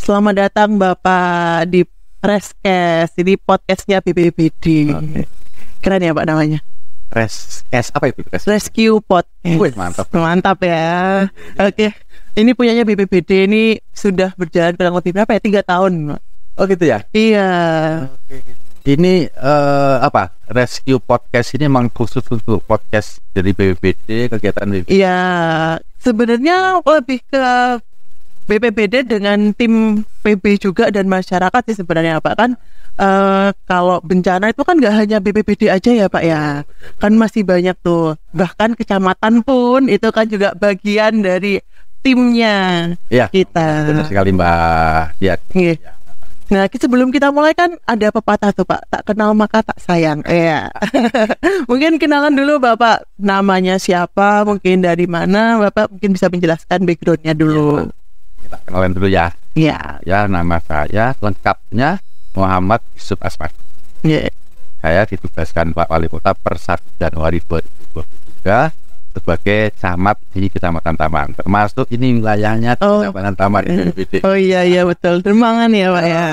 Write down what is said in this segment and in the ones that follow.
Selamat datang Bapak di Reskes, ini podcastnya BPBD. Keren ya Pak namanya? Reskes apa itu? Rescue Podcast. Wih, mantap. Mantap ya. Oke. Ini punyanya BPBD, ini sudah berjalan kurang lebih berapa ya? 3 tahun. Oh gitu ya? Iya. Ini apa? Rescue Podcast ini memang khusus untuk podcast dari BPBD, kegiatan BPBD. Iya. Sebenarnya lebih ke BPBD dengan tim PB juga dan masyarakat sih sebenarnya Pak kan. Kalau bencana itu kan nggak hanya BPBD aja ya Pak ya, kan masih banyak tuh, bahkan kecamatan pun itu kan juga bagian dari timnya Ya, kita. benar sekali Mbak. Ya. Nah, sebelum kita mulai kan ada pepatah tuh Pak, tak kenal maka tak sayang. Iya. Mungkin kenalan dulu Bapak, namanya siapa, mungkin dari mana, Bapak mungkin bisa menjelaskan backgroundnya dulu. Kita kenalan dulu ya. Iya. Ya, nama saya lengkapnya Muhammad Yusuf Asmad. Iya. Saya ditugaskan Pak Wali Kota per 1 Januari 2023 sebagai camat di Kecamatan Taman. Termasuk ini wilayahnya Kecamatan Taman di BPBD. Oh iya betul. Dermangan ya Pak ya.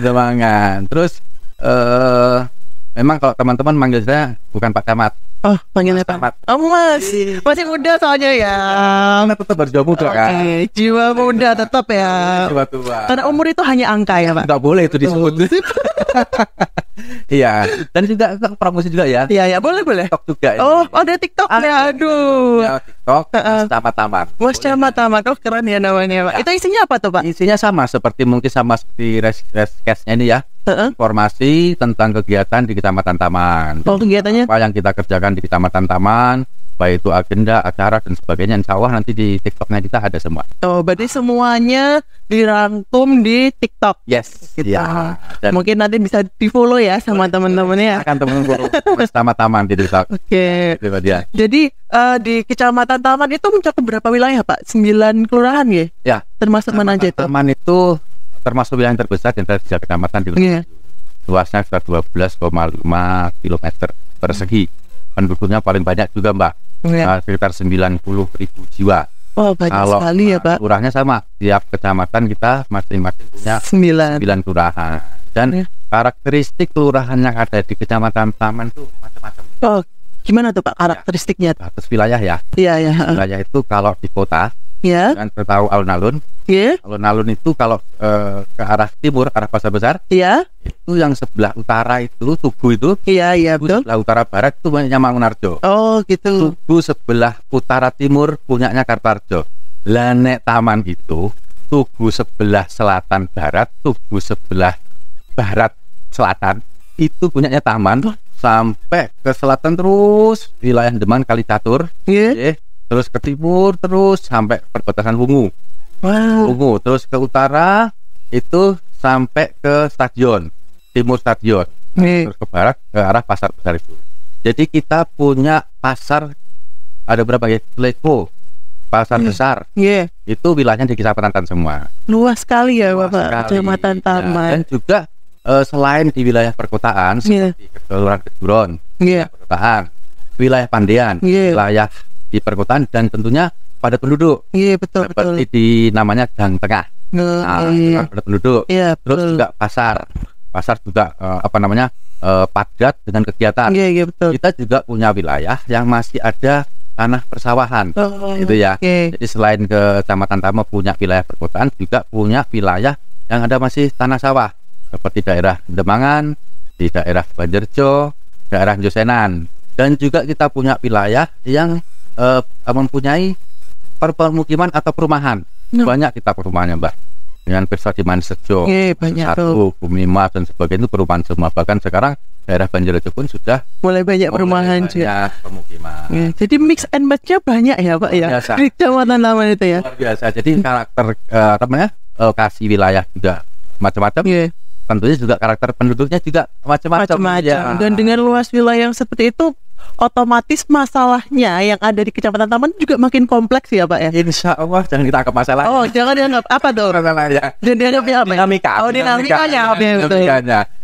Dermangan. Terus memang kalau teman-teman manggil saya bukan Pak Camat. Oh, panggilnya Pak. Oh, masih muda soalnya ya. Karena tetap berjiwa muda kan. Jiwa muda tetap ya. Jiwa tua. Karena umur itu hanya angka ya Pak. Nggak boleh itu disebut. Iya. Dan juga promosi juga ya. Iya, boleh. TikTok juga. Oh, ada TikTok ya. Aduh. Ya, TikTok Camat Taman. Mas Camat Taman. Oh, keren ya namanya Pak. Ya. Itu isinya apa tuh Pak? Isinya sama seperti Reskesnya ini ya. Informasi tentang kegiatan di Kecamatan Taman. Oh, kegiatannya apa yang kita kerjakan di Kecamatan Taman, baik itu agenda, acara dan sebagainya. Insya Allah nanti di TikToknya kita ada semua. Oh, berarti semuanya dirangkum di TikTok. Yes. Gitu. Ya. Dan mungkin nanti bisa di follow ya sama teman-temannya. Akan teman-teman Kecamatan Taman di TikTok. Oke. Dia. Jadi di Kecamatan Taman itu mencakup berapa wilayah Pak? 9 kelurahan ya? Ya. Termasuk mana aja itu? Taman itu termasuk wilayah yang terbesar di antara 3 kecamatan di luasnya sekitar 12,5 km persegi. Penduduknya paling banyak juga Mbak, sekitar 90.000 jiwa. Oh, banyak kalau sekali ya Pak. Kelurahannya sama, tiap kecamatan kita masing-masing punya 9 kelurahan. Dan karakteristik kelurahan yang ada di Kecamatan Taman itu macam-macam. Oh, gimana tuh Pak karakteristiknya? Batas wilayah ya. Iya. Wilayah itu kalau di kota, kan tahu alun-alun. Iya. Alun-alun itu kalau ke arah timur, arah Pasar Besar. Iya. Itu yang sebelah utara itu, Tugu itu. Iya, betul. Sebelah utara barat itu punyanya Mangunarjo. Oh, gitu. Tugu sebelah utara timur punyanya Kartarjo. Lanek Taman itu, Tugu sebelah selatan barat, Tugu sebelah barat selatan itu punyanya Taman. Sampai ke selatan terus wilayah Deman Kalicatur. Iya. Terus ke timur terus sampai perbatasan Wungu. Wow. Wungu terus ke utara itu sampai ke stadion timur stadion. Terus ke barat ke arah Pasar Besar itu. Jadi kita punya pasar ada berapa ya? Leko, Pasar Besar. Itu wilayahnya di Kecamatan Taman semua. Luas sekali ya Bapak, Kecamatan Taman. Dan juga selain di wilayah perkotaan seperti Kelurahan Kejuron, perkotaan, wilayah Pandean, wilayah di perkotaan dan tentunya padat penduduk. Iya, betul. Seperti di namanya Gang Tengah. Padat penduduk. Iya, terus juga pasar juga padat dengan kegiatan. Iya, betul. Kita juga punya wilayah yang masih ada tanah persawahan. Itu ya. Jadi selain Kecamatan Taman punya wilayah perkotaan, juga punya wilayah yang ada masih tanah sawah seperti daerah Demangan, di daerah Banjarjo, daerah Josenan. Dan juga kita punya wilayah yang mempunyai permukiman atau perumahan. Banyak kita perumahannya Mbak, dengan Pirsa di Mansejo, Satu, Bumi Mas dan sebagainya itu perumahan semua. Bahkan sekarang daerah Banjarjo pun sudah mulai banyak perumahan juga. Pemukiman. Jadi mix and match-nya banyak ya Pak ya. Di Kecamatan Taman itu ya. Luar biasa. Jadi karakter lokasi wilayah juga macam-macam. Tentunya juga karakter penduduknya juga macam-macam. Dan dengan luas wilayah yang seperti itu, otomatis masalahnya yang ada di Kecamatan Taman juga makin kompleks ya Pak ya. Insya Allah jangan kita anggap masalah. Oh, jangan dianggap apa tuh masalahnya? Dan dianggapnya apa?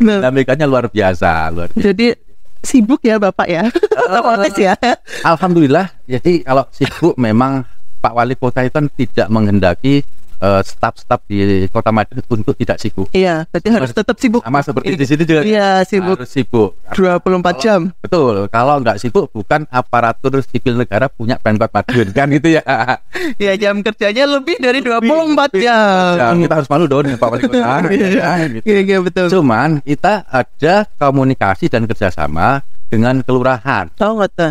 Dinamikanya luar biasa. Jadi sibuk ya Bapak ya. Otomatis ya. Alhamdulillah. Jadi kalau sibuk memang Pak Wali Kota itu kan tidak menghendaki staf-staf di Kota Madiun untuk tidak sibuk. Iya, berarti harus tetap sibuk. Sama seperti di sini juga. Iya, sibuk. Harus sibuk. 24 jam. Betul. Kalau nggak sibuk, bukan aparatur sipil negara punya Pemkot Madiun kan gitu ya. Ya, jam kerjanya lebih dari 24 jam. Ya, kita harus malu dong Pak Wali Kota. Gitu. Iya, betul. Cuman kita ada komunikasi dan kerjasama dengan kelurahan.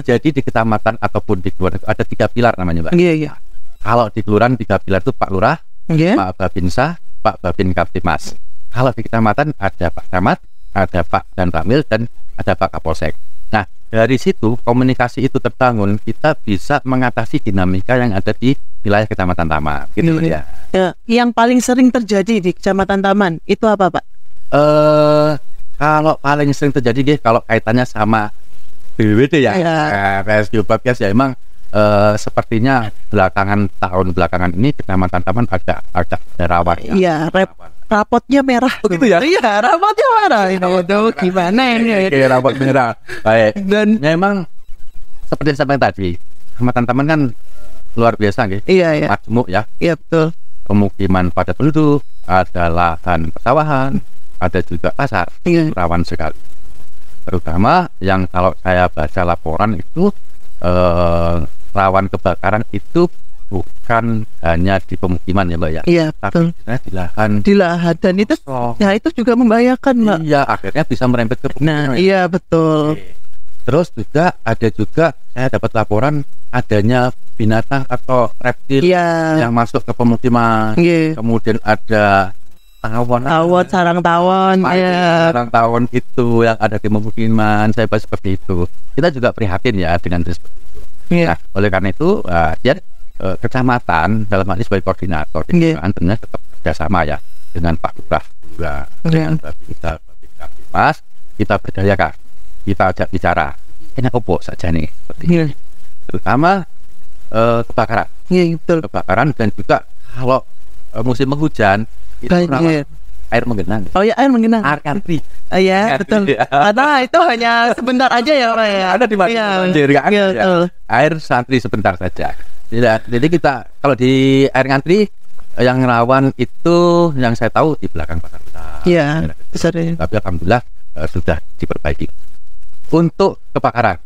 Jadi di kecamatan ataupun di kelurahan ada 3 pilar namanya, Mbak. Iya. Kalau di kelurahan 3 pilar itu Pak Lurah, Pak Babinsa, Pak Babin Kaptimas. Kalau di kecamatan ada Pak Camat, ada Pak Dan Ramil, dan ada Pak Kapolsek. Nah, dari situ komunikasi itu terbangun, kita bisa mengatasi dinamika yang ada di wilayah Kecamatan Taman. Gitu ya. Yang paling sering terjadi di Kecamatan Taman itu apa, Pak? Kalau paling sering terjadi, kalau kaitannya sama BPBD ya, rescue podcast ya, emang sepertinya tahun belakangan ini Kecamatan Taman ada rawan. Iya, rapotnya merah. Begitu ya? Iya, rapotnya merah. Itu gimana ini? Rapot merah. Baik. Dan memang seperti saya sampaikan tadi, Kecamatan Taman kan luar biasa, gitu. Iya. Majemuk ya. Iya, betul. Pemukiman padat penduduk, ada lahan persawahan, ada juga pasar. Iya. Rawan sekali. Terutama yang kalau saya baca laporan itu rawan kebakaran itu bukan hanya di pemukiman ya, Mbak ya. Iya, tapi betul. Di lahan dan itu ya itu juga membahayakan, Mbak. Iya, akhirnya bisa merembet ke pemukiman. Nah, iya betul. Terus juga saya dapat laporan adanya binatang atau reptil yang masuk ke pemukiman. Kemudian ada sarang tawon itu yang ada di pemukiman. Saya bahas seperti itu. Kita juga prihatin ya dengan seperti itu. Nah, oleh karena itu kecamatan dalam hal ini sebagai koordinator tentunya tetap kerjasama ya dengan Pak Lurah juga, dengan Babinsa, Mas, kita berdayakan, kita ajak bicara. Ini apa saja nih, terutama kebakaran. Betul. Kebakaran dan juga kalau musim penghujan itu air menggenang. Oh ya, air menggenang. Air antri. Iya, betul. Karena itu hanya sebentar aja ya, Pak ya. Ada di banjir kan? Betul. Air santri sebentar saja. Jadi kita kalau di air ngantri yang rawan itu yang saya tahu di belakang pasar besar. Iya, besar ya. Tapi alhamdulillah sudah diperbaiki. Untuk kebakaran.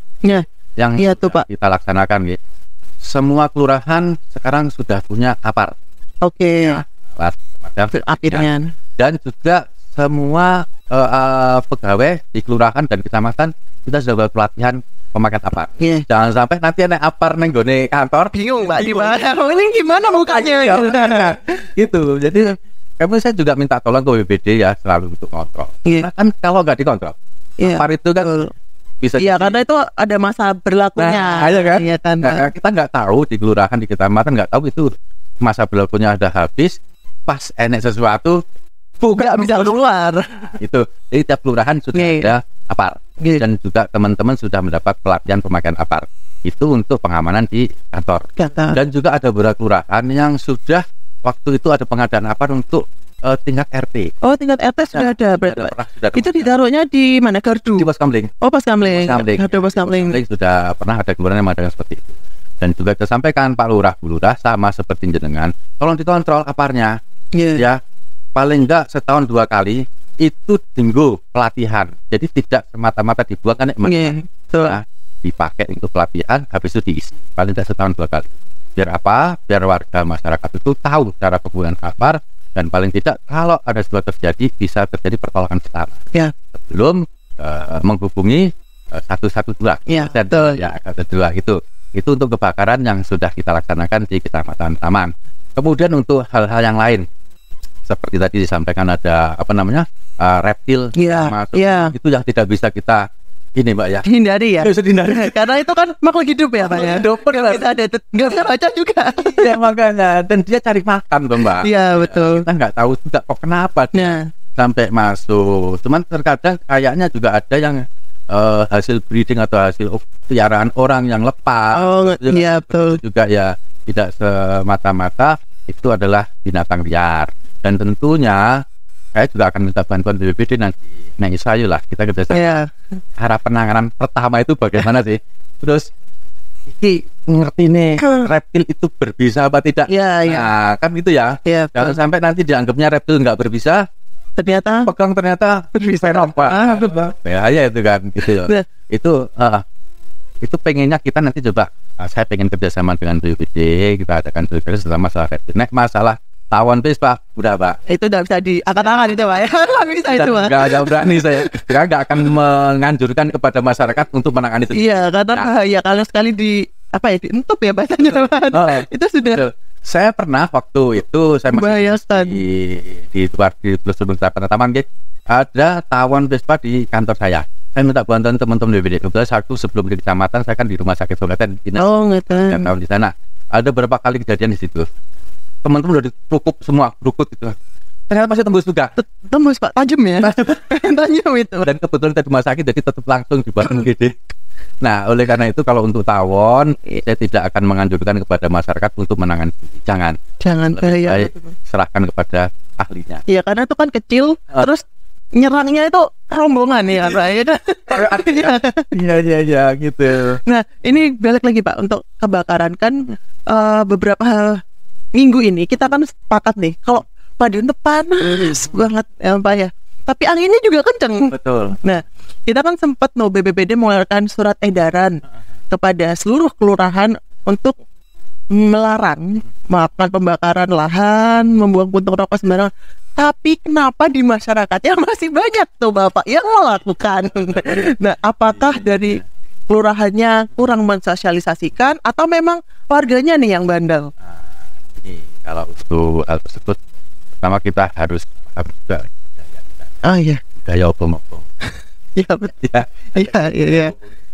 Yang Pak, kita laksanakan gitu. Semua kelurahan sekarang sudah punya APAR. Akhirnya. Dan juga semua pegawai di kelurahan dan kecamatan kita sudah buat pelatihan pemakaian APAR. Jangan sampai nanti ada APAR neng gone kantor bingung, Mbak, gimana mukanya gitu. Jadi saya juga minta tolong ke BPBD ya selalu untuk kontrol. Karena kan kalau nggak dikontrol APAR itu kan bisa karena itu ada masa berlakunya. Kita nggak tahu di kelurahan di kecamatan nggak tahu itu masa berlakunya ada habis, pas enek sesuatu nggak bisa keluar. Itu jadi tiap kelurahan sudah ada APAR dan juga teman-teman sudah mendapat pelatihan pemakaian APAR itu untuk pengamanan di kantor. Dan juga ada beberapa kelurahan yang sudah waktu itu ada pengadaan APAR untuk tingkat RT. Oh, tingkat RT sudah ada. Itu ditaruhnya di mana? Gardu? Di Pos Kamling. Oh, Pos Kamling. Pos Kamling sudah pernah ada kelurahan yang mengadakan seperti itu. Dan juga disampaikan Pak Lurah, Bu Lurah sama seperti jenengan, tolong dikontrol APAR-nya. Ya, paling enggak setahun 2 kali itu tunggu pelatihan. Jadi tidak semata-mata dibuang kan dipakai untuk pelatihan, habis itu diisi. Paling enggak setahun 2 kali. Biar apa? Biar warga masyarakat itu tahu cara penggunaan APAR dan paling tidak kalau ada sesuatu terjadi bisa terjadi pertolongan pertama. Sebelum menghubungi 112. Betul. 112 itu untuk kebakaran yang sudah kita laksanakan di Kecamatan Taman. Kemudian untuk hal-hal yang lain seperti tadi disampaikan ada reptil masuk. Itu yang tidak bisa kita Mbak ya hindari ya. Karena itu kan makhluk hidup ya, Pak ya. Kita ada nggak bisa baca juga. Ya makanya, dan dia cari makan tuh, Mbak. Iya, betul. Kita nggak tahu juga kok kenapa sampai masuk. Cuman terkadang kayaknya juga ada yang hasil breeding atau hasil peliharaan orang yang lepas. Iya, betul. Juga ya tidak semata-mata itu adalah binatang liar. Dan tentunya saya juga akan minta bantuan BPBD nanti. Nah, Israel lah kita kerjasama. Cara penanganan pertama itu bagaimana sih? Terus ini ngerti nih reptil itu berbisa apa tidak. Nah kan gitu ya. Jangan sampai nanti dianggapnya reptil nggak berbisa, ternyata berbisa apa. Bahaya itu kan gitu. Itu pengennya kita nanti coba. Saya pengen kerjasama dengan BPBD, kita adakan diskusi tentang masalah reptil. Masalah tawon Pak, udah Pak. Itu udah bisa diangkat-angkat itu Pak ya. Nggak bisa itu Pak. Nggak berani saya. Saya nggak akan menganjurkan kepada masyarakat untuk menangani itu. Iya, karena bahaya kalau sekali dientup ya bahasanya Pak. Itu sudah. Saya pernah waktu itu saya masih di luar di Taman ada tawon Vespa di kantor saya. Saya minta bantuan teman-teman BPBD. Kebetulan satu sebelum di kecamatan saya kan di rumah sakit Soleten. Ngerti. Tahun di sana. Ada beberapa kali kejadian di situ. Teman-teman udah ditukup semua, berukut gitu. Ternyata masih tembus juga. Tembus Pak, tajam ya. Tajam itu. Dan kebetulan di rumah sakit jadi tetap langsung dibuat gede. Nah, oleh karena itu kalau untuk tawon, saya tidak akan menganjurkan kepada masyarakat untuk menangani. Jangan bahaya. Serahkan kepada ahlinya. Iya, karena itu kan kecil, terus nyerangnya itu rombongan ya Pak. Iya gitu. Nah, ini balik lagi Pak untuk kebakaran kan beberapa minggu ini kita kan sepakat nih kalau Madiun itu panas banget ya Pak ya. Tapi anginnya juga kenceng. Betul. Nah, kita kan sempat BPBD mengeluarkan surat edaran kepada seluruh kelurahan untuk melarang melakukan pembakaran lahan, membuang puntung rokok sembarangan. Tapi kenapa di masyarakatnya masih banyak tuh Bapak yang melakukan? Nah, apakah dari kelurahannya kurang mensosialisasikan atau memang warganya nih yang bandel? Kalau untuk hal tersebut, pertama kita harus juga gaya obong-obong. Iya betul.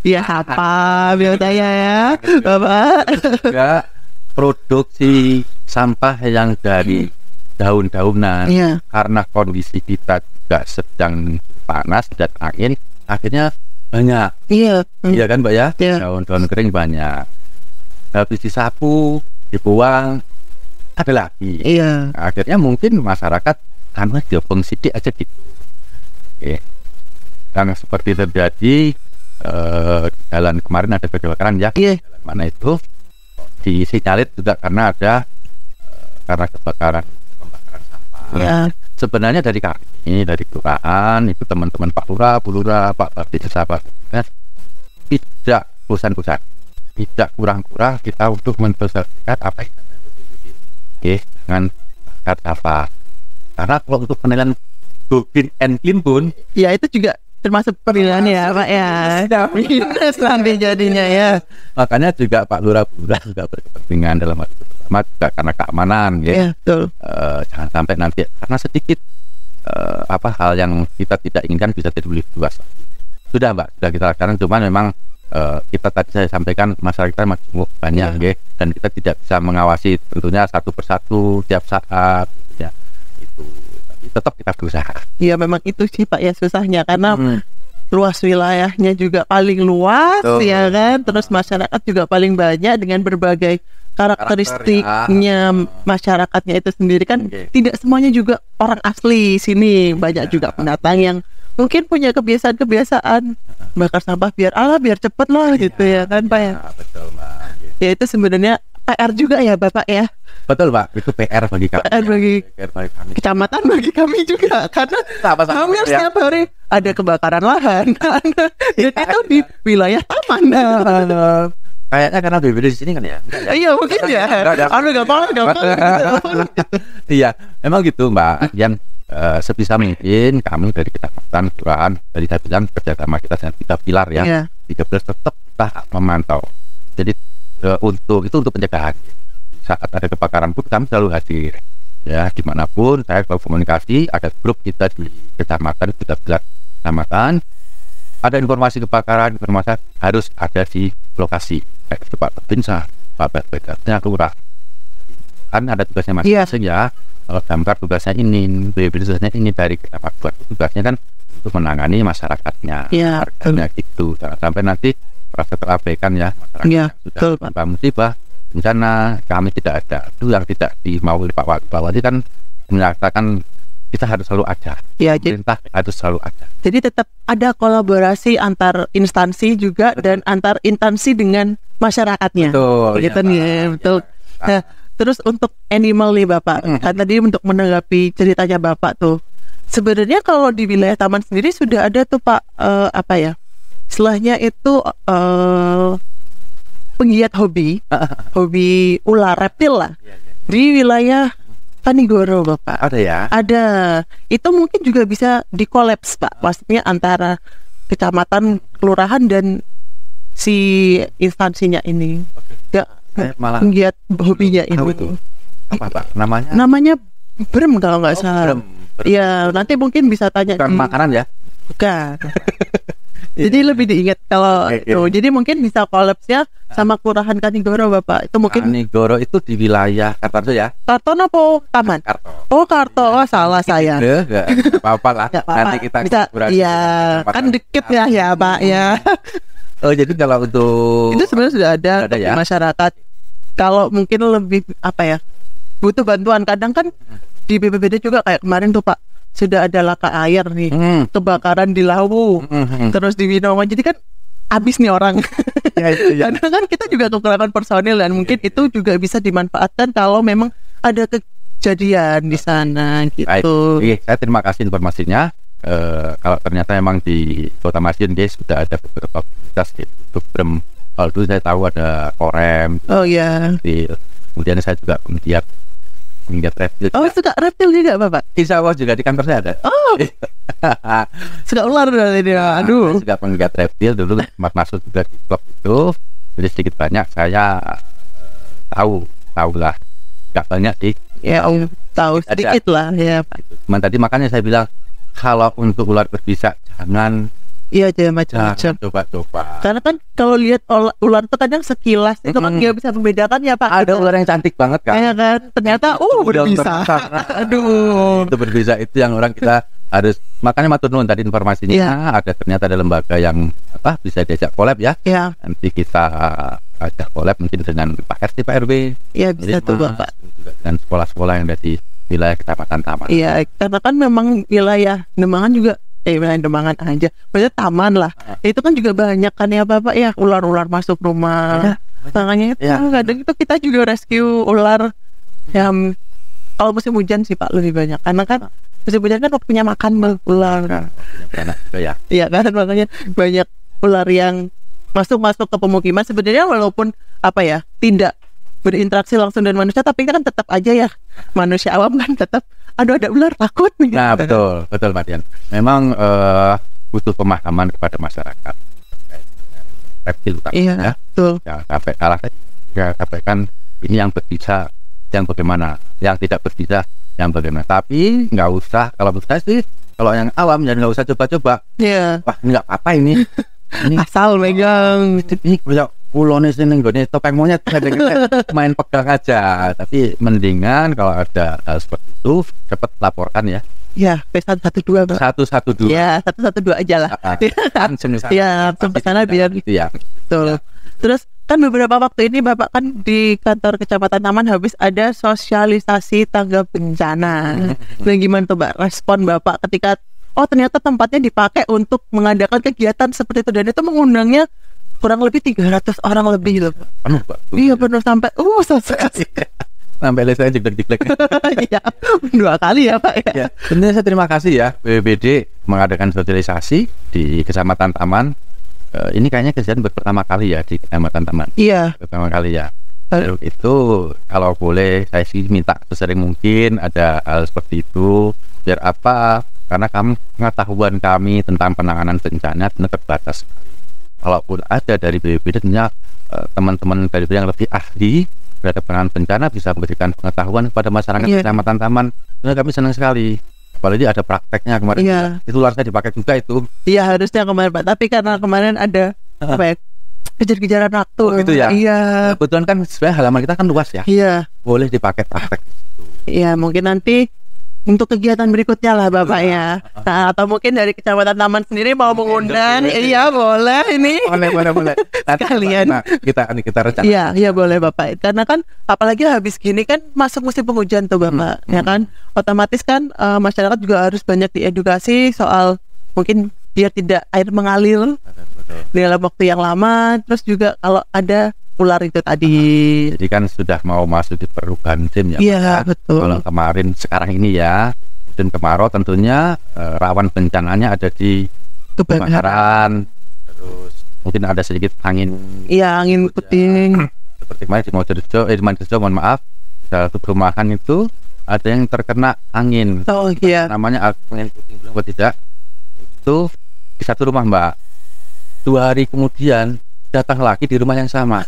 Iya apa biasanya ya, Bapak? Juga produksi sampah yang dari daun-daunan. Karena kondisi kita juga sedang panas dan angin, akhirnya banyak. Iya kan Mbak ya? Daun-daun kering banyak. Habis disapu, dibuang, ada lagi. Akhirnya mungkin masyarakat diobong sidik aja gitu. Dan seperti terjadi di jalan kemarin ada kebakaran ya. Jalan mana itu disinyalir juga karena ada karena pembakaran sampah. Sebenarnya dari kami, dari kelurahan itu teman-teman Pak Lurah, Bu Lurah, Pak Bupati, sahabat tidak bosan-bosan, tidak kurang-kurang kita untuk mensosialisasikan apa yang dengan apa. Karena kalau untuk penilaian Go Green and Clean pun ya itu juga termasuk penilaian ya Pak ya. Minus nanti jadinya ya. Makanya juga Pak Lurah Bu Lurah juga berkepentingan dalam hal itu, pertama juga karena keamanan ya. Betul. Jangan sampai nanti karena sedikit hal yang kita tidak inginkan bisa terjadi luas. Sudah Mbak, sudah kita lakukan, cuman memang kita tadi saya sampaikan masyarakat masih banyak dan kita tidak bisa mengawasi tentunya satu persatu tiap saat ya. Itu tapi tetap kita berusaha. Iya memang itu sih Pak ya susahnya karena luas wilayahnya juga paling luas ya kan, terus masyarakat juga paling banyak dengan berbagai karakteristiknya masyarakatnya itu sendiri kan. Tidak semuanya juga orang asli sini, banyak juga pendatang yang mungkin punya kebiasaan bakar sampah biar cepet lah gitu ya kan Pak ya. Betul Mbak. Ya itu sebenarnya PR juga ya Bapak ya. Betul Pak, itu PR bagi kami. PR bagi kami. Kecamatan bagi kami juga karena hampir setiap hari ada kebakaran lahan. Dan itu di wilayah taman. Kayaknya karena BPBD di sini kan ya. Iya mungkin ya. Gampang. Iya, memang gitu Mbak. Yang sebisa mungkin kami dari kecamatan, kelurahan, dari bilang kerjasama kita dengan 3 pilar ya. 13 tetap kita memantau. Jadi untuk pencegahan. Saat ada kebakaran pun kami selalu hadir. Ya, dimanapun saya selalu komunikasi. Ada grup kita di kecamatan, kita bilang kecamatan. Ada informasi kebakaran, informasi harus ada di lokasi. Kayak Pak Binsa, Pak Bedanya, Lurah. Kan ada tugasnya masing-masing ya. Kalau damkar tugasnya ini, BPBD tugasnya ini, dari kecamatan tugasnya kan untuk menangani masyarakatnya. Harganya gitu. Jangan sampai nanti merasa terabaikan ya masyarakat sudah tanpa musibah. Bencana kami tidak ada. Itu yang tidak dimau oleh Pak Wali kan menyatakan kita harus selalu ada. Ya, pemerintah harus selalu ada. Jadi tetap ada kolaborasi antar instansi juga dan antar instansi dengan masyarakatnya. Betul. Gitu ya, betul. Nah, terus untuk animal nih Bapak, kan tadi untuk menanggapi ceritanya Bapak tuh, sebenarnya kalau di wilayah taman sendiri sudah ada tuh Pak, apa ya, istilahnya itu penggiat hobi ular reptil lah di wilayah Kanigoro Bapak. Ada ya? Ada. Itu mungkin juga bisa dikolaps Pak, maksudnya antara kecamatan, kelurahan dan si instansinya ini. Ya, malah penggiat hobinya ini. Itu apa Pak? Namanya? Namanya brem kalau nggak salah. Brem. Ya, nanti mungkin bisa tanya. Bukan makanan ya? Bukan. Jadi lebih diingat kalau itu. Jadi mungkin bisa kolapsnya sama kelurahan Kanigoro Bapak. Itu mungkin Kanigoro itu di wilayah Karto ya? Karton apa taman? Karto. Oh, Karto. Oh, salah saya. Enggak apa-apa lah. Gak apa-apa. Nanti kita bisa. Iya, kan deket ya Pak ya. Oh, jadi kalau untuk itu sebenarnya sudah ada ya? Masyarakat. Kalau mungkin lebih apa ya? Butuh bantuan. Kadang kan di BPBD juga kayak kemarin tuh Pak, sudah ada laka air nih, kebakaran di Lawu, terus di Winomo, jadi kan habis nih orang. Karena kan kita juga kekurangan personil dan mungkin itu juga bisa dimanfaatkan kalau memang ada kejadian di sana gitu. Baik, saya terima kasih informasinya. Kalau ternyata memang di Kota Madiun dia sudah ada beberapa komunitas gitu. Kalau dulu saya tahu ada Korem. Oh ya. Kemudian saya juga penggiat reptil. Oh, suka reptil juga Bapak? Insya Allah juga di kantor saya ada. Oh. Suka ular ini. Aduh. Saya juga penggiat reptil dulu, sempat masuk juga di klub itu. Jadi sedikit banyak saya tahu lah. Gak banyak sih. Ya, tahu sedikit lah ya Pak. Cuman tadi makanya saya bilang kalau untuk ular berbisa jangan. Iya, jangan macam-macam. Coba. Karena kan kalau lihat ular itu kadang sekilas itu kan nggak bisa membedakan ya Pak. Ada ular yang cantik banget kan. Iya kan. Ternyata berbisa. Aduh. Itu berbisa itu yang orang kita harus, makanya matur nuwun tadi informasinya. Ya. Ternyata ada lembaga yang bisa diajak collab ya. Iya. Nanti kita ajak collab mungkin dengan Pak RT, Pak RW. Iya, bisa tuh Bapak. Dan sekolah-sekolah yang ada di wilayah Kecamatan Taman. Iya, karena kan memang wilayah Demangan juga wilayah Demangan aja, maksudnya taman lah. Itu kan juga banyak kan ya Bapak ya, ular-ular masuk rumah. Makanya itu kadang itu kita juga rescue ular yang kalau musim hujan sih Pak lebih banyak, karena kan musim hujan kan waktunya makan ular. Iya kan, makanya banyak ular yang masuk ke pemukiman. Sebenarnya walaupun tidak berinteraksi langsung dengan manusia, tapi kan tetap aja ya manusia awam kan tetap ada ular takut nih. Nah betul Mbak Dian. Memang butuh pemahaman kepada masyarakat reptil ya. Betul. Ya sampaikan ini yang berbisa yang bagaimana, yang tidak berbisa yang bagaimana. Tapi nggak usah, kalau menurut saya sih kalau yang awam jangan nggak usah coba-coba. Iya. Wah ini nggak apa-apa ini asal megang ini pulone sini nggone topeng monyet main pegang aja. Tapi mendingan kalau ada hal seperti itu cepat laporkan ya. Ya, P112 Pak. 112. Ya, 112 aja lah. Ya, sampai sana biar gitu ya. Betul. Terus kan beberapa waktu ini Bapak kan di kantor Kecamatan Taman habis ada sosialisasi tanggap bencana. Nah, gimana tuh Mbak respon Bapak ketika ternyata tempatnya dipakai untuk mengadakan kegiatan seperti itu, dan itu mengundangnya kurang lebih 300 orang lebih loh Pak. Penuh Pak. Iya penuh sampai sampai saya jiglek-jiglek. Iya, 2 kali ya Pak ya. Sebenarnya saya terima kasih ya BPBD mengadakan sosialisasi di Kecamatan Taman. Ini kayaknya kejadian pertama kali ya di Kecamatan Taman. Iya. Pertama kali ya. Lalu itu kalau boleh saya sih minta sesering mungkin ada hal seperti itu. Biar apa? Karena pengetahuan kami tentang penanganan bencana benar terbatas. Kalaupun ada dari BPBD, tentunya teman-teman dari yang lebih ahli terhadap penanganan bencana bisa memberikan pengetahuan kepada masyarakat Kecamatan Taman. Sebenarnya kami senang sekali. Apalagi ada prakteknya kemarin. Itu luar saya dipakai juga itu. Iya, harusnya kemarin Pak. Tapi karena kemarin ada kejar-kejaran waktu. Gitu ya. Iya. Kebetulan kan sebenarnya halaman kita kan luas ya. Iya. Boleh dipakai praktek. Iya, mungkin nanti untuk kegiatan berikutnya lah Bapak ya. Nah, atau mungkin dari Kecamatan Taman sendiri mau mengundang, iya boleh ini. Boleh. Kalian. Nah, kita rencana. Iya boleh Bapak. Karena kan apalagi habis gini kan masuk musim penghujan tuh Bapak, ya kan. Otomatis kan masyarakat juga harus banyak diedukasi soal mungkin biar tidak air mengalir dalam waktu yang lama. Terus juga kalau ada ular itu tadi. Jadi kan sudah mau masuk di perubahan musim ya. Iya betul. Kalau kemarin sekarang ini ya musim kemarau tentunya rawan bencananya ada di kebakaran, terus mungkin ada sedikit angin. Iya angin puting. Seperti kemarin di Mojorejo, mohon maaf, salah satu perumahan itu ada yang terkena angin. Oh iya. Namanya angin puting belum tidak. Itu di satu rumah Mbak. 2 hari kemudian datang lagi di rumah yang sama.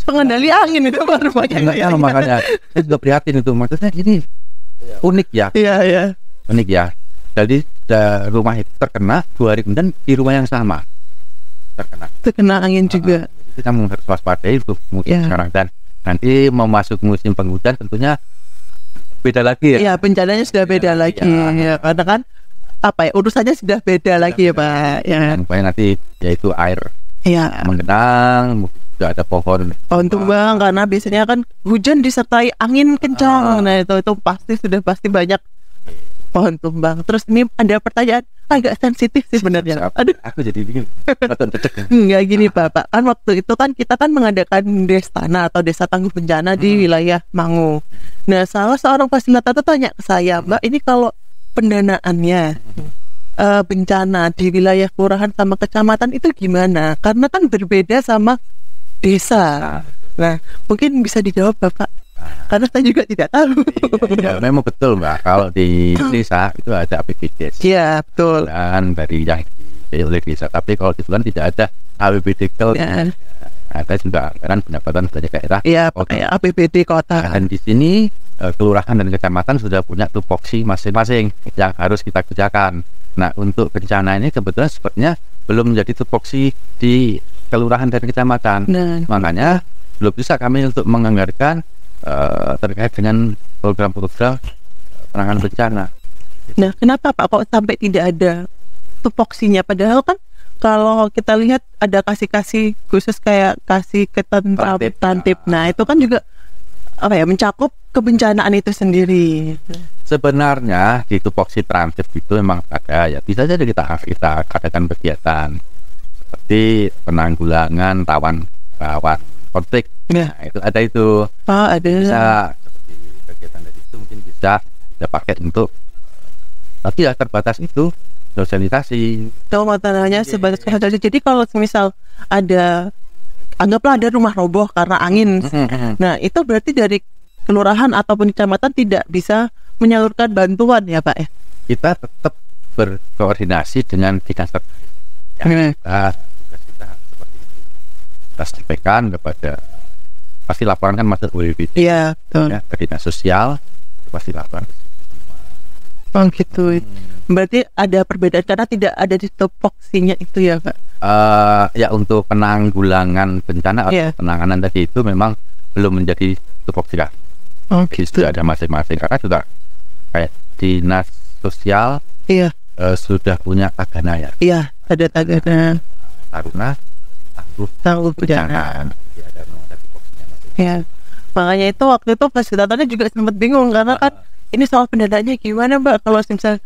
Pengendali angin itu baru makanya saya juga prihatin itu, maksudnya ini unik ya. Iya unik ya. Jadi rumah itu terkena 2 hari kemudian di rumah yang sama terkena angin juga. Kita harus waspadai itu mungkin sekarang, dan nanti mau masuk musim penghujan tentunya beda lagi ya. Iya bencananya sudah beda lagi ya, karena kan urusannya sudah beda lagi ya Pak ya. Supaya nanti yaitu air menggenang, juga ada pohon tumbang karena biasanya kan hujan disertai angin kencang. Nah itu pasti banyak pohon tumbang. Terus ini ada pertanyaan agak sensitif sih sebenarnya. Aduh, aku jadi bingung. Enggak gini Pak, kan waktu itu kan kita kan mengadakan Destana atau Desa Tangguh Bencana di wilayah Mangu. Nah salah seorang fasilitator tanya ke saya, Mbak ini kalau pendanaannya bencana di wilayah kelurahan sama kecamatan itu gimana? Karena kan berbeda sama desa. Nah, mungkin bisa dijawab Bapak. Karena saya juga tidak tahu. Iya, memang betul Mbak. Kalau di desa itu ada APBD. Iya, betul. Dan dari yang oleh desa. Tapi kalau di bulan tidak ada APBD ya. Ada juga anggaran pendapatan belanja daerah. Iya, pakai APBD kota. Dan di sini kelurahan dan kecamatan sudah punya tupoksi masing-masing yang harus kita kerjakan. Nah, untuk bencana ini kebetulan sepertinya belum menjadi tupoksi di kelurahan dan kecamatan. Makanya belum bisa kami untuk menganggarkan terkait dengan program-program penanganan bencana. Nah, kenapa Pak kok sampai tidak ada tupoksinya? Padahal kan kalau kita lihat ada kasih khusus kayak kasih ke tantip. Nah, itu kan juga mencakup kebencanaan itu sendiri. Sebenarnya di tupoksi transit itu memang ada ya, bisa jadi kita adakan kegiatan seperti penanggulangan rawan konflik. Nah, itu ada itu. Ada. Bisa seperti kegiatan dari itu mungkin bisa pakai untuk, tapi ya terbatas itu sosialisasi. Tahu masalahnya sebatas sosialisasi. Jadi kalau misal anggaplah ada rumah roboh karena angin. Nah, itu berarti dari kelurahan ataupun kecamatan tidak bisa menyalurkan bantuan ya Pak ya? Kita tetap berkoordinasi dengan dinas terkait. Kita seperti itu. Kita sampaikan kepada, pasti laporan kan masuk WBD. Iya, betul. Ya, ke dinas sosial pasti laporan. Oh gitu. Berarti ada perbedaan karena tidak ada di tupoksinya itu ya Pak? Ya untuk penanggulangan bencana atau penanganan tadi itu memang belum menjadi tupoksi kan. Oh gitu. Sudah ada masing-masing karena sudah kayak dinas sosial sudah punya tagana ya. Iya, ada tagana. Taruna tangguh bencana. Ya, makanya itu waktu itu fasilitatornya juga sempat bingung karena kan ini soal pendanaannya gimana Mbak kalau misal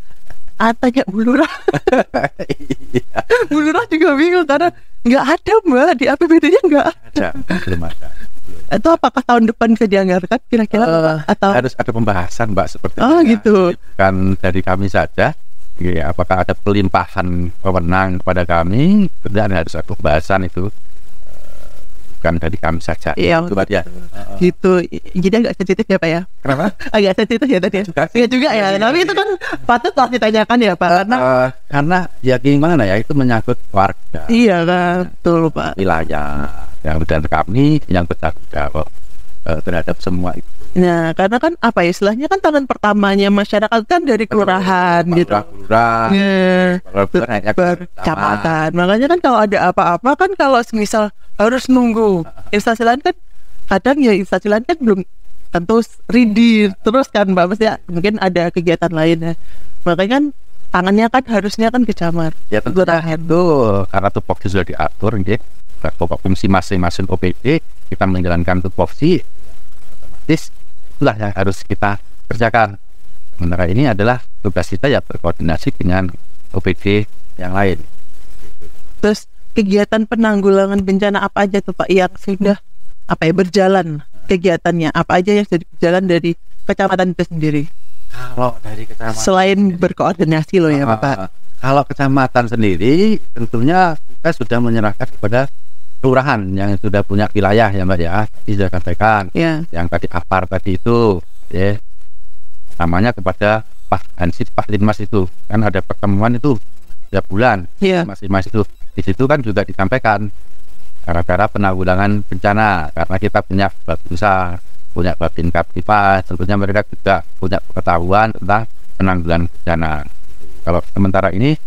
tanya Bu Lurah. Bu Lurah juga bingung karena nggak ada Mbak, di APBD-nya nggak ada. Belum ada. Itu apakah tahun depan bisa dianggarkan kira-kira atau harus ada pembahasan Mbak seperti itu? Gitu. Bukan dari kami saja. Ya, apakah ada pelimpahan wewenang kepada kami? Kemudian harus ada pembahasan itu. Bukan dari kami saja. Iya, gitu. Jadi agak sensitif ya Pak ya? Kenapa? Agak sensitif ya tadi. Iya juga ya. Tapi itu kan patut ditanyakan ya Pak. Karena ya gimana ya, itu menyangkut warga. Iya kan, betul Pak. Wilayah yang dan kami yang bertanggung jawab terhadap semua itu. Nah, karena kan istilahnya kan tangan pertamanya masyarakat kan dari kelurahan gitu. Kecamatan. Makanya kan kalau ada apa-apa kan kalau misal harus nunggu instansi lain kan kadang ya instansi lain kan belum tentu ready terus kan Mbak, mesti mungkin ada kegiatan lain ya. Makanya kan tangannya kan harusnya kan kecamar. Ya tentu itu karena tupoksi sudah diatur nggih. Fungsi masing-masing OPD kita menjalankan tupoksi, otomatis itulah yang harus kita kerjakan. Sementara ini adalah tugas kita ya berkoordinasi dengan OPD yang lain. Terus kegiatan penanggulangan bencana apa aja tuh Pak yang sudah berjalan kegiatannya, apa aja yang sudah berjalan dari kecamatan itu sendiri? Kalau dari kecamatan selain berkoordinasi loh ya Pak. Kalau kecamatan sendiri tentunya kita sudah menyerahkan kepada kelurahan yang sudah punya wilayah ya Mbak ya, sudah sampaikan yang tadi apar tadi itu ya, namanya kepada Pak Hansip, Pak Linmas itu kan ada pertemuan itu setiap bulan masing-masing itu. Di situ kan juga disampaikan cara-cara penanggulangan bencana, karena kita punya Babinsa, punya Babin Kaptipas, tentunya mereka juga punya pengetahuan tentang penanggulangan bencana. Kalau sementara ini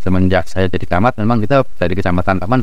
semenjak saya jadi camat, memang kita dari kecamatan Taman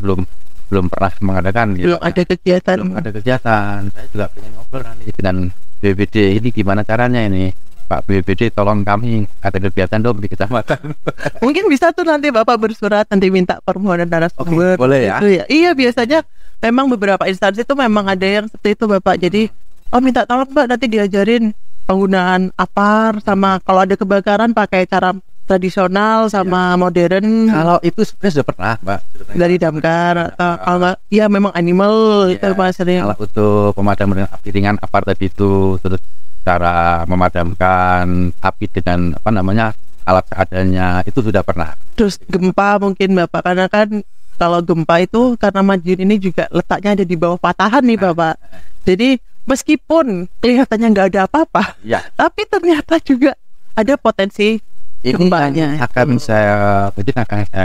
belum pernah mengadakan belum ada kegiatan. Saya juga pengen ngobrol nanti dengan BPBD, ini gimana caranya ini Pak BPBD, tolong kami ada kegiatan dong di kecamatan. Mungkin bisa tuh nanti Bapak bersurat, nanti minta permohonan narasumber. Boleh ya? Gitu ya. Iya, biasanya memang beberapa instansi itu memang ada yang seperti itu Bapak. Jadi minta tolong Mbak, nanti diajarin penggunaan apar, sama kalau ada kebakaran pakai cara tradisional sama modern. Kalau itu sebenarnya sudah pernah Mbak, dari damkar atau kalau nggak ya memang animal itu Mas. Kalau untuk pemadaman api ringan apar tadi itu, terus cara memadamkan api dengan alat seadanya itu sudah pernah. Terus gempa mungkin Bapak, karena kan kalau gempa itu karena Madiun ini juga letaknya ada di bawah patahan nih Bapak. Jadi meskipun kelihatannya nggak ada apa-apa, tapi ternyata juga ada potensi gempanya. Akan saya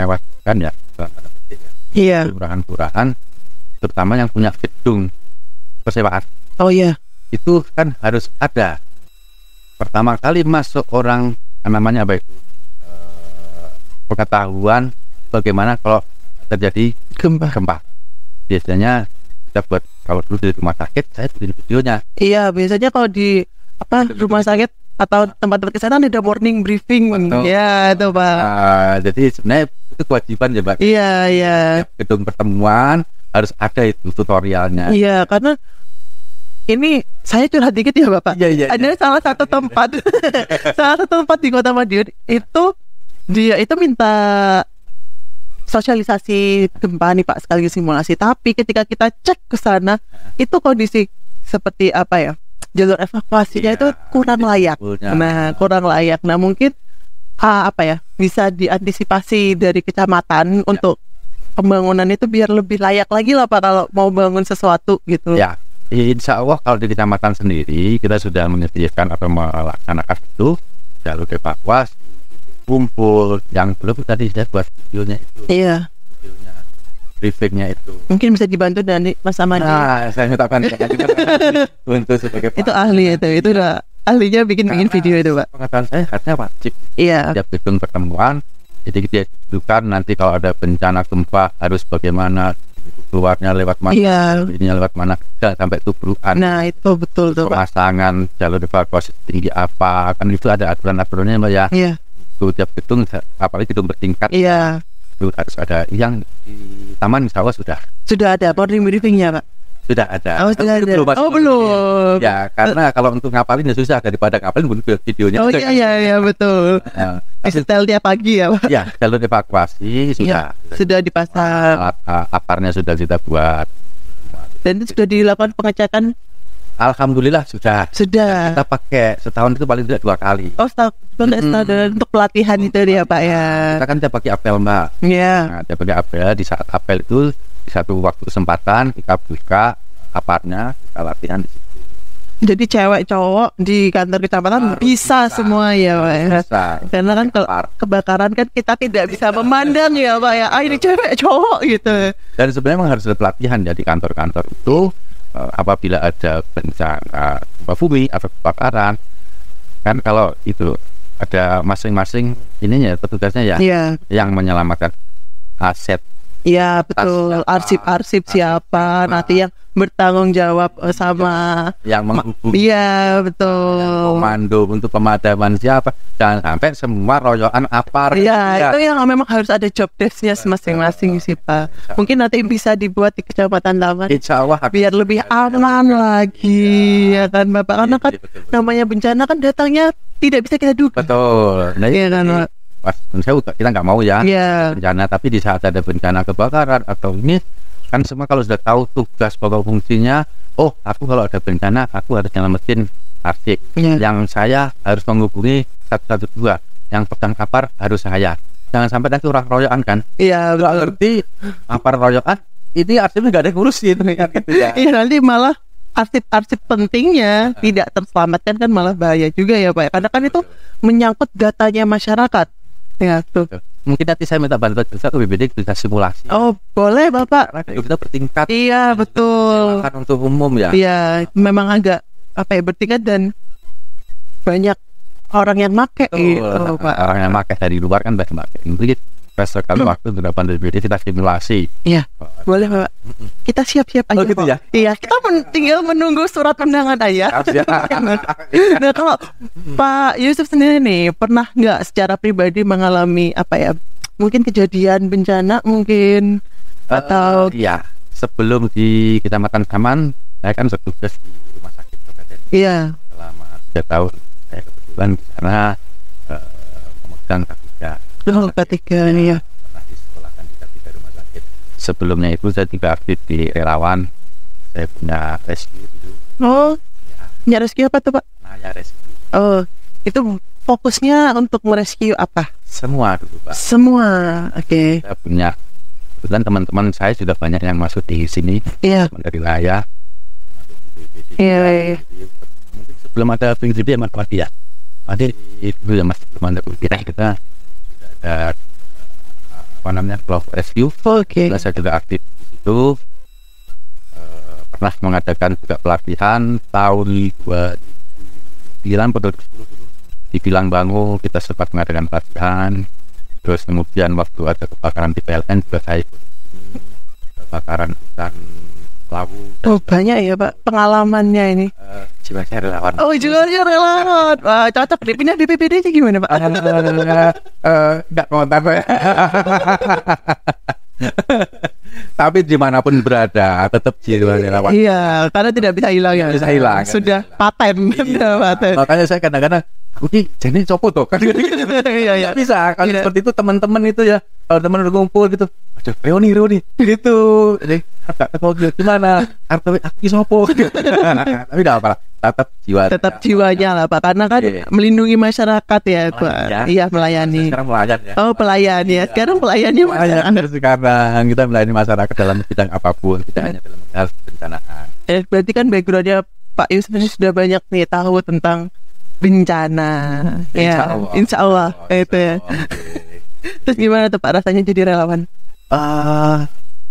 waktukan ya, kelurahan-kelurahan terutama yang punya gedung persewaan. Oh iya. Itu kan harus ada pertama kali masuk orang namanya pengetahuan bagaimana kalau terjadi gempa. Biasanya kita buat, kalau dulu di rumah sakit saya bikin videonya. Iya, biasanya kalau di rumah sakit atau tempat-tempat kesehatan ada morning briefing. Ya itu Pak. Jadi sebenarnya itu kewajiban ya Pak. Iya. Gedung pertemuan harus ada itu tutorialnya. Iya, karena ini saya curhat dikit ya Bapak. Ada salah satu tempat di Kota Madiun itu dia itu minta sosialisasi gempa nih Pak, sekaligus simulasi. Tapi ketika kita cek ke sana, itu kondisi seperti jalur evakuasinya itu kurang layak. Kurang layak. Nah mungkin bisa diantisipasi dari kecamatan untuk pembangunan itu biar lebih layak lagi lah Pak kalau mau bangun sesuatu gitu. Ya. Insya Allah kalau di kecamatan sendiri kita sudah menyediakan atau melaksanakan itu jalur evakuasi, kumpul. Yang belum tadi saya buat videonya itu. Iya. Videonya, briefingnya itu. Mungkin bisa dibantu dari Mas Amadi. Saya mintakan untuk sebagai itu ahli itu udah ahlinya bikin video itu Pak. Pengetahuan saya katanya wajib. Iya. Setiap gedung pertemuan, jadi kita tunjukkan nanti kalau ada bencana gempa harus bagaimana, keluarnya lewat mana, ininya lewat mana, dan sampai tubrukan. Nah itu betul tuh pemasangan jalur evakuasi tinggi apa, kan itu ada aturan-aturannya Mbak ya. Iya. Itu tiap gedung, apalagi gedung bertingkat. Iya. Itu harus ada. Yang di taman insya Allah sudah ada morning briefingnya Pak. Sudah ada. Sudah ada. Belum. Ya karena kalau untuk ngapalin ya susah, daripada ngapalin videonya. Iya betul. Setelnya pagi ya Pak. Ya jalur evakuasi sudah dipasang. Alat aparnya sudah kita buat. Dan itu sudah dilakukan pengecekan. Alhamdulillah sudah. Kita pakai setahun itu paling tidak 2 kali. Setahun untuk pelatihan itu dia Pak ya. Kita kan pakai apel Mbak. Iya. Nah, kita pakai apel, di saat apel itu di satu waktu kesempatan kita buka aparnya, kita latihan di situ. Jadi cewek cowok di kantor kecamatan bisa semua ya Pak. Bisa. Karena kan kalau kebakaran kan kita tidak bisa memandang ya Pak ya. Ini cewek cowok gitu. Dan sebenarnya memang harus ada pelatihan ya di kantor-kantor itu. Apabila ada bencana gempa bumi atau kebakaran, kan kalau itu ada masing-masing ininya petugasnya yang menyelamatkan aset. Iya betul, arsip siapa nanti yang bertanggung jawab sama yang menghubungi. Iya betul. Komando untuk pemadaman siapa, jangan sampai semua royokan apar. Iya itu yang memang harus ada job desk-nya masing-masing sih Pak. Mungkin nanti bisa dibuat di Kecamatan Taman. Insya Allah biar lebih aman lagi ya kan Bapak, karena kan namanya bencana kan datangnya tidak bisa kita duga. Betul. Nah, iya kan Pak. Pas kita nggak mau ya bencana, tapi di saat ada bencana kebakaran atau ini kan semua kalau sudah tahu tugas pokok fungsinya, oh aku kalau ada bencana aku harus nyelamatin arsip, yang saya harus menghubungi 112, yang pegang kapar harus saya. Jangan sampai nanti orang royokan kan, iya nggak ngerti kapar royokan ini arsipnya nggak ada yang ngurusin gitu ya. Iya nanti malah arsip-arsip pentingnya tidak terselamatkan kan, malah bahaya juga ya Pak, karena kan itu menyangkut datanya masyarakat ya tuh. Mungkin nanti saya minta bantuan bisa ke BPBD bisa simulasi. Oh boleh Bapak. Karena kita bertingkat. Iya betul. Kan untuk umum ya. Iya memang agak bertingkat dan banyak orang yang make gitu Pak. Orang yang make dari luar kan banyak make. Mungkin sekali waktu berapa BPBD kita simulasi. Iya boleh Bapak. Kita siap-siap aja. Oh gitu ya. Iya kita tinggal menunggu surat undangan aja. Nah kalau Pak Yusuf sendiri nih pernah nggak secara pribadi mengalami mungkin kejadian bencana mungkin atau iya, sebelum di Kecamatan Taman saya kan bertugas di rumah sakit Kabupaten. Iya. Selama 3 tahun saya kebetulan di sana memegang K3 nih ya. Pernah disekolahkan di K3 rumah sakit. Sebelumnya itu saya juga aktif di relawan. Saya punya rescue dulu. Oh punya rescue apa tuh Pak? Naya Rescue. Oh itu fokusnya untuk merescue apa? Semua dulu Pak. Semua, oke. Saya punya, kebetulan teman-teman saya sudah banyak yang masuk di sini. Iya. Dari Laya. Iya. Mungkin sebelum ada PGD ya lagi ya. Ada itu ya Mas, belum ada kita ada Glove Rescue. Oke. Saya juga aktif di situ. Pernah mengadakan juga pelatihan tahun 2009 atau 2010 di Pilang Bangu, kita sempat mengadakan pelatihan. Terus kemudian waktu ada kebakaran di PLN juga saya ikut kebakaran hutan Lawu. Oh banyak ya Pak pengalamannya ini. Jiwa saya relawan. Oh jiwa saya relawan. Wah cocok deh, pindah BPBD aja gimana Pak? Enggak komentar ya. Tapi dimanapun berada tetap jiwa relawan. Iya karena tidak bisa hilang ya. Bisa hilang. Sudah paten. Iya. Paten. Makanya saya kadang-kadang ini jadi copot tuh kan. Iya. Bisa kalau seperti itu teman-teman itu ya, kalau teman udah ngumpul gitu, aduh reuni gitu. Jadi gimana? Artinya aku sopo. Tapi enggak apa-apa. Tetap jiwanya lah Pak, karena kan melindungi masyarakat ya Pak. Iya melayani. Sekarang pelayan ya. Oh pelayan ya. Sekarang pelayannya masyarakat. Sekarang kita melayani masyarakat dalam bidang apapun, tidak hanya dalam hal bencanaan. Berarti kan backgroundnya Pak Yusuf ini sudah banyak nih tahu tentang bencana. Insya Allah. Itu ya. Terus gimana tuh Pak rasanya jadi relawan?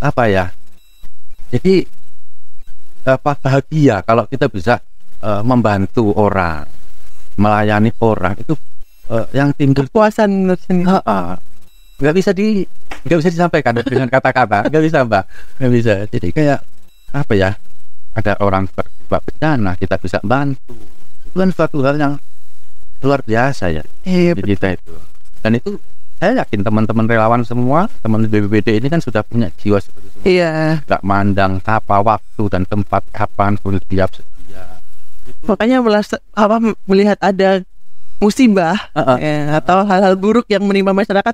Apa ya? Jadi bahagia kalau kita bisa membantu orang, melayani orang itu yang timbul kepuasan nggak bisa disampaikan dengan kata-kata, nggak bisa Mbak, nggak bisa. Jadi kayak apa ya, ada orang terjebak bencana kita bisa bantu, itu kan suatu hal yang luar biasa ya di kita itu. Dan itu saya yakin teman-teman relawan semua, teman BPBD ini kan sudah punya jiwa seperti itu. Iya. Nggak mandang apa waktu dan tempat kapan pun siap sedia. Makanya melihat ada musibah atau hal-hal buruk yang menimpa masyarakat,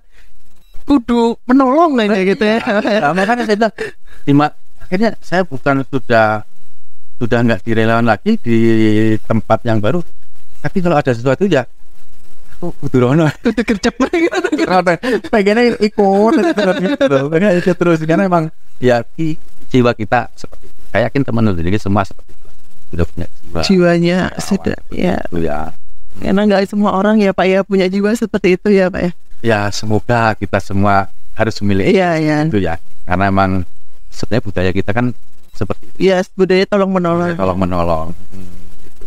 kudu menolong kayak gitu ya. Makanya saya bilang, akhirnya saya bukan sudah nggak di relawan lagi di tempat yang baru, tapi kalau ada sesuatu ya aku kudu rono, kudu kerja pengennya ikut terus karena memang ya jiwa kita seperti itu. Saya yakin teman jadi semua seperti itu, sudah punya jiwanya sudah ya. Karena nggak semua orang ya Pak ya punya jiwa seperti itu ya Pak ya. Ya semoga kita semua harus memiliki itu ya, karena emang sebenarnya budaya kita kan seperti itu. Ya budaya tolong menolong. Gitu.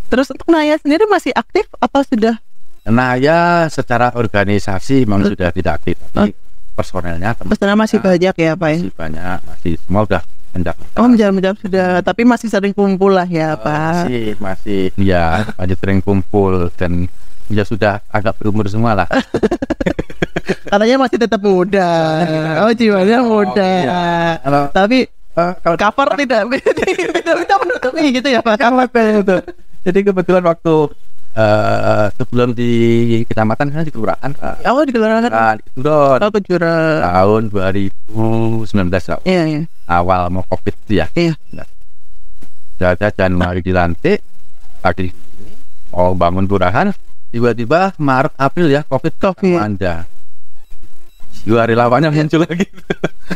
Terus untuk Naya sendiri masih aktif atau sudah? Naya secara organisasi memang sudah tidak aktif, tapi personelnya masih banyak ya Pak ya? Masih banyak, masih semua udah menjam sudah, tapi masih sering kumpul lah ya Pak. Masih ya, masih sering kumpul dan ya sudah agak berumur semua lah. Katanya masih tetap muda. Jiwanya muda. Iya. Tapi kalau cover tidak bisa menutupi gitu ya Pak. Itu. Jadi kebetulan waktu sebelum di kecamatan kan di kelurahan. Di kelurahan. Di Kejuron. Kejuron. Tahun 2019. Iya. Awal mau Covid ya. Iya. Januari dilantik, tadi mau bangun kelurahan, tiba-tiba Maret April ya Covid. Anda. Dua relawannya muncul lagi.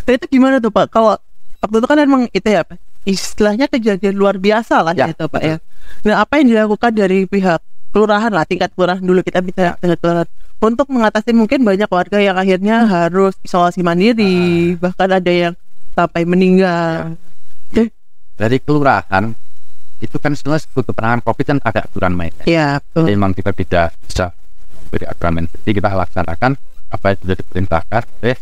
Itu gimana tuh Pak? Kalau waktu itu kan emang itu ya Pak, istilahnya kejadian luar biasa lah ya itu Pak ya. Nah apa yang dilakukan dari pihak kelurahan lah, tingkat kelurahan dulu kita bisa tingkat kelurahan untuk mengatasi mungkin banyak warga yang akhirnya harus isolasi mandiri, bahkan ada yang sampai meninggal. Dari kelurahan itu kan setelah untuk penanganan COVID kan ada aturan main. Iya. Jadi memang kita tidak bisa beri aturan main. Jadi kita laksanakan apa yang sudah diperintahkan oleh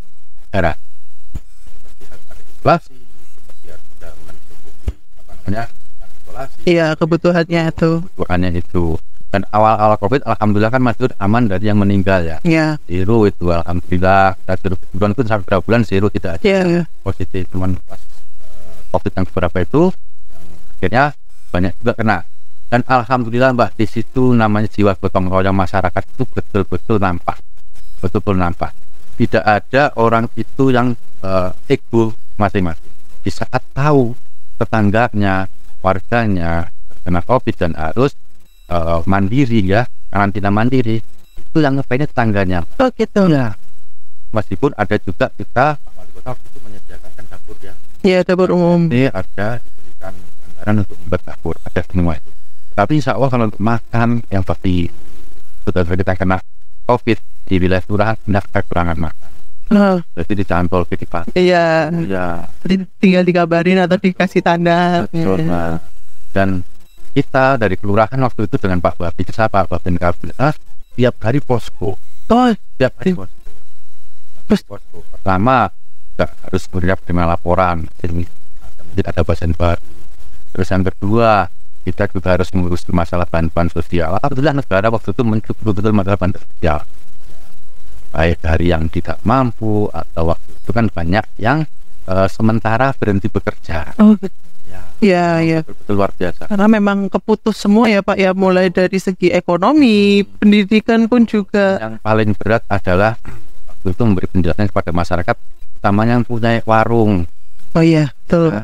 daerah. Seperti ada mencukupi isolasi. Iya, kebutuhannya itu. Dan awal-awal COVID alhamdulillah kan masih aman dari yang meninggal ya. Iya. Zero itu alhamdulillah. Kita zero bulan pun sampai berapa bulan zero tidak ada positif. Cuman pas COVID yang beberapa itu akhirnya banyak juga kena. Dan alhamdulillah Mbak, di situ namanya jiwa gotong royong masyarakat itu betul-betul nampak. Tidak ada orang itu yang ego masing-masing. Di saat tahu tetangganya, warganya kena COVID dan harus mandiri ya, karantina mandiri, itu yang ngepainnya tetangganya. Oh gitu ya. Meskipun ada juga kita wali kota itu menyediakan dapur ya. Iya, dapur umum. Ini ada diberikan anggaran untuk membuat dapur, ada semua itu. Tapi insya Allah kalau untuk makan yang pasti sudah kita kena COVID di wilayah kelurahan tidak kekurangan makan. Jadi dicantol kita. Iya. Jadi tinggal dikabarin atau dikasih tanda. Betul. Dan kita dari kelurahan waktu itu dengan Pak Babin Kabinet tiap hari posko. Tiap hari posko. Pertama harus menerima laporan. Jadi ada pasien baru. Terus yang kedua kita juga harus mengurus masalah bantuan sosial. Alhamdulillah negara waktu itu mencukupi betul masalah bantuan sosial. Baik dari yang tidak mampu atau waktu itu kan banyak yang sementara berhenti bekerja. Iya. Betul luar biasa. Karena memang keputus semua ya Pak ya, mulai dari segi ekonomi, pendidikan pun juga. Yang paling berat adalah waktu itu memberi penjelasan kepada masyarakat, utamanya yang punya warung. Oh iya, betul.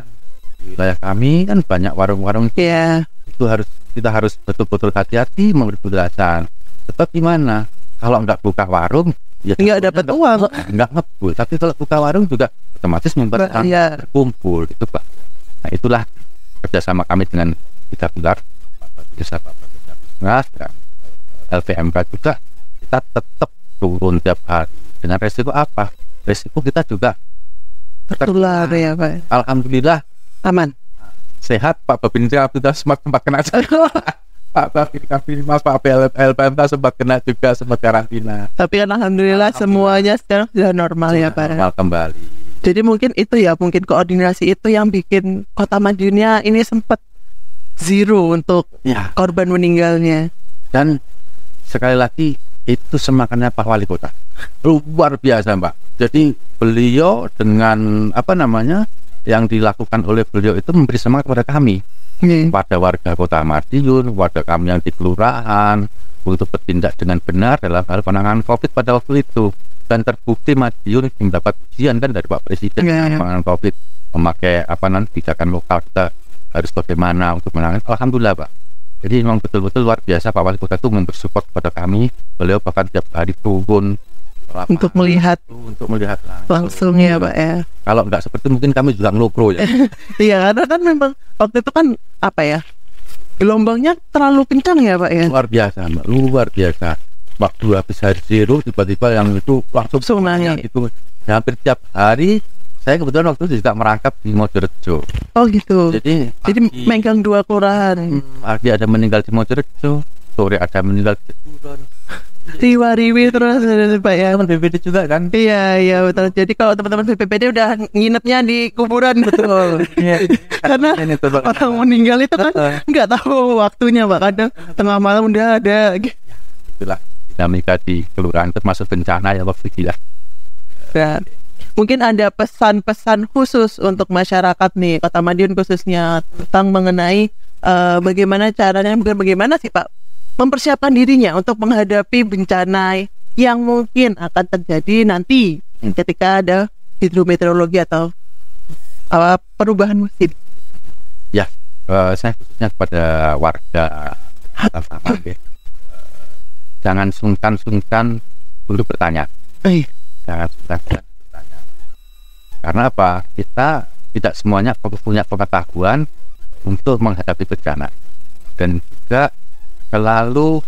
Di wilayah kami kan banyak warung-warung. Iya. Itu kita harus betul-betul hati-hati memberi penjelasan. Tetap gimana? Kalau nggak buka warung, ya nggak dapat uang. Nggak ngebul. Tapi kalau buka warung juga otomatis membuat berkumpul itu Pak. Nah itulah kerjasama kami dengan kita pilar desa LVMK juga, kita tetap turun tiap hari. Dengan resiko apa? Resiko kita juga tertular ya Pak. Alhamdulillah aman, sehat. Pak Babin kita sempat kena Pak Babin Mas Pak LPMK sempat kena juga, sempat karantina. Tapi kan alhamdulillah semuanya sekarang sudah normal ya Pak. Normal kembali. Jadi mungkin itu ya, mungkin koordinasi itu yang bikin Kota Madiunnya ini sempat zero untuk korban meninggalnya. Dan sekali lagi itu semangatnya Pak Wali Kota luar biasa Mbak. Jadi beliau dengan yang dilakukan oleh beliau itu memberi semangat kepada kami, pada warga Kota Madiun, warga kami yang di kelurahan untuk bertindak dengan benar dalam hal penanganan COVID pada waktu itu. Dan terbukti Madiun mendapat ujian kan dari Pak Presiden penanganan COVID, memakai kebijakan lokal kita harus bagaimana untuk menangani. Alhamdulillah Pak. Jadi memang betul-betul luar biasa Pak Wali Kota itu mensupport kepada kami. Beliau bahkan tiap hari turun untuk melihat langsung ya Pak ya. Kalau nggak seperti itu mungkin kami juga ngelokro ya. Iya, karena kan memang waktu itu kan gelombangnya terlalu kencang ya Pak ya. Luar biasa Mbak, luar biasa. Waktu habis hari zero tiba-tiba yang itu langsung tsunami itu. Hampir tiap hari saya kebetulan waktu itu juga merangkap di Mojorejo. Oh gitu. Jadi megang 2 kelurahan. Pagi ada meninggal di Mojorejo, sore ada meninggal di Kejuron. riwa-riwi terus Pak ya. Teman BPBD juga kan? Iya betul. Jadi kalau teman-teman BPBD udah nginepnya di kuburan betul. Karena orang meninggal itu kan nggak tahu waktunya Pak. Kadang tengah malam udah ada. Itulah dinamika di kelurahan termasuk bencana ya waktu gila. Dan mungkin ada pesan-pesan khusus untuk masyarakat nih Kota Madiun khususnya tentang mengenai bagaimana caranya, bukan bagaimana sih Pak, mempersiapkan dirinya untuk menghadapi bencana yang mungkin akan terjadi nanti ketika ada hidrometeorologi atau perubahan musim. Ya, saya khususnya kepada warga jangan sungkan-sungkan untuk bertanya. Jangan sungkan bertanya. Karena apa? Kita tidak semuanya punya pengetahuan untuk menghadapi bencana, dan juga selalu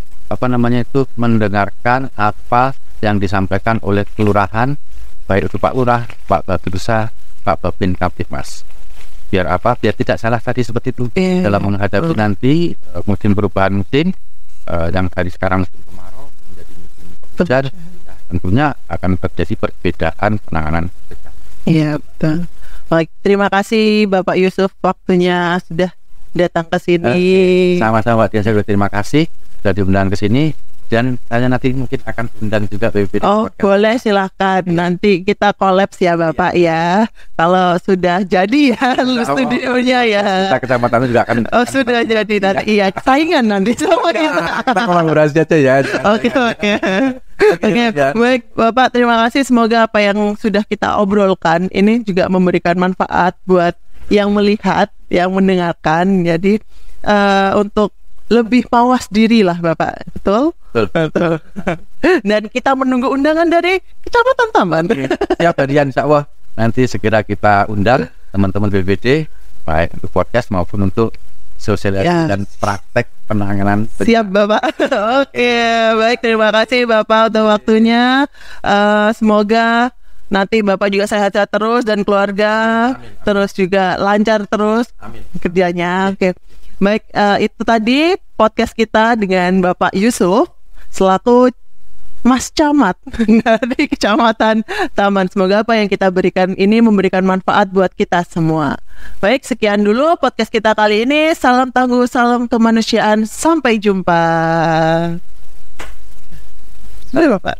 mendengarkan apa yang disampaikan oleh kelurahan, baik itu Pak Lurah, Pak Babinsa, Pak Babin Kaptibmas. Biar tidak salah tadi seperti itu dalam menghadapi nanti musim perubahan musim yang dari sekarang musim kemarau menjadi musim hujan. Tentunya akan terjadi perbedaan penanganan bencana. Iya betul. Baik, terima kasih Bapak Yusuf waktunya sudah datang ke sini. Sama-sama dia, saya terima kasih sudah diundang ke sini, dan saya nanti mungkin akan undang juga BPBD. Oh podcast. Boleh, silahkan. Nanti kita kolaps ya Bapak ya. Kalau sudah jadi ya studionya ya. Kita kecamatan juga akan. Sudah jadi nanti. Iya, saingan nanti sama kita. Kita kolaborasi aja ya. Oke. Baik Bapak, terima kasih. Semoga apa yang sudah kita obrolkan ini juga memberikan manfaat buat yang melihat, yang mendengarkan. Jadi untuk lebih mawas diri lah Bapak. Betul. Dan kita menunggu undangan dari Kecamatan Taman. Siap Dian, insya Allah nanti segera kita undang teman-teman BPBD, baik untuk podcast maupun untuk sosialisasi dan praktek penanganan. Siap Bapak. Oke, baik, terima kasih Bapak untuk waktunya. Semoga nanti Bapak juga sehat-sehat terus dan keluarga. Amin. Terus juga lancar terus. Amin. Kerjanya. Oke. Baik, itu tadi podcast kita dengan Bapak Yusuf selaku Mas Camat dari Kecamatan Taman. Semoga apa yang kita berikan ini memberikan manfaat buat kita semua. Baik, sekian dulu podcast kita kali ini. Salam tangguh, salam kemanusiaan. Sampai jumpa. Bapak.